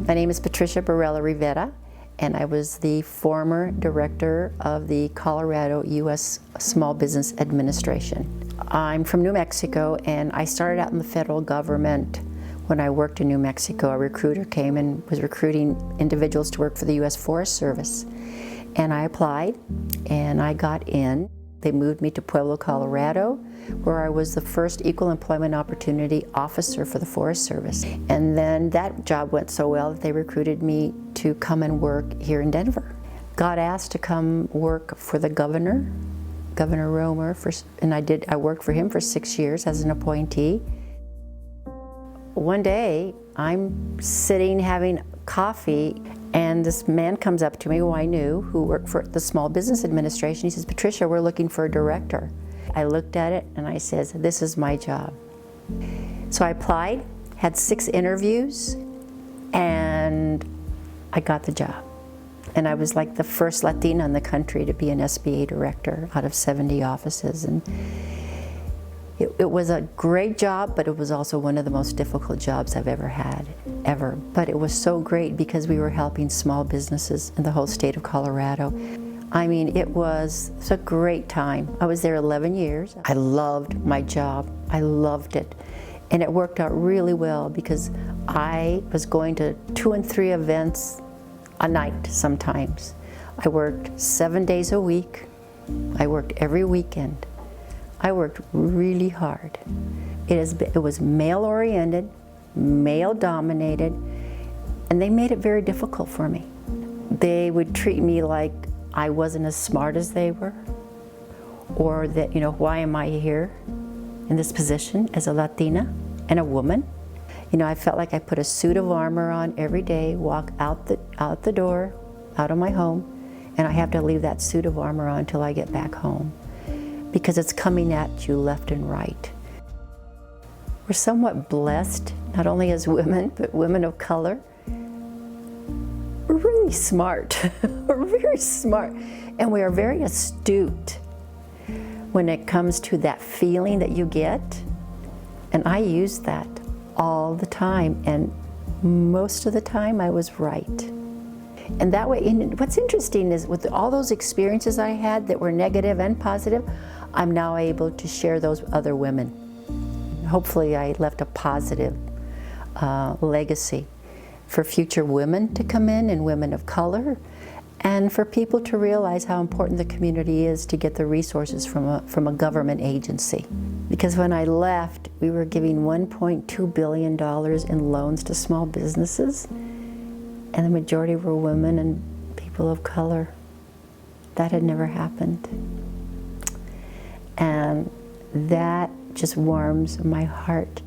My name is Patricia Barella Rivera, and I was the former director of the Colorado U.S. Small Business Administration. I'm from New Mexico, and I started out in the federal government. When I worked in New Mexico, a recruiter came and was recruiting individuals to work for the U.S. Forest Service. And I applied, and I got in. They moved me to Pueblo, Colorado, where I was the first Equal Employment Opportunity Officer for the Forest Service. And then that job went so well that they recruited me to come and work here in Denver. Got asked to come work for the governor, Governor Romer, and I worked for him for 6 years as an appointee. One day, I'm sitting having coffee, and this man comes up to me who I knew, who worked for the Small Business Administration. He says, "Patricia, we're looking for a director." I looked at it and I says, "This is my job." So I applied, had 6 interviews, and I got the job. And I was like the first Latina in the country to be an SBA director out of 70 offices. And it was a great job, but it was also one of the most difficult jobs I've ever had, ever. But it was so great because we were helping small businesses in the whole state of Colorado. I mean, it was a great time. I was there 11 years. I loved my job. I loved it. And it worked out really well because I was going to 2 and 3 events a night sometimes. I worked 7 days a week. I worked every weekend. I worked really hard. It was male-oriented, male-dominated, and they made it very difficult for me. They would treat me like I wasn't as smart as they were, or that, why am I here in this position as a Latina and a woman? I felt like I put a suit of armor on every day, walk out the door, out of my home, and I have to leave that suit of armor on until I get back home, because it's coming at you left and right. We're somewhat blessed, not only as women, but women of color. We're really smart. We're very smart. And we are very astute when it comes to that feeling that you get. And I use that all the time. And most of the time I was right. And that way, what's interesting is with all those experiences I had that were negative and positive, I'm now able to share those with other women. Hopefully I left a positive legacy for future women to come in, and women of color, and for people to realize how important the community is to get the resources from a government agency. Because when I left, we were giving $1.2 billion in loans to small businesses, and the majority were women and people of color. That had never happened. And that just warms my heart.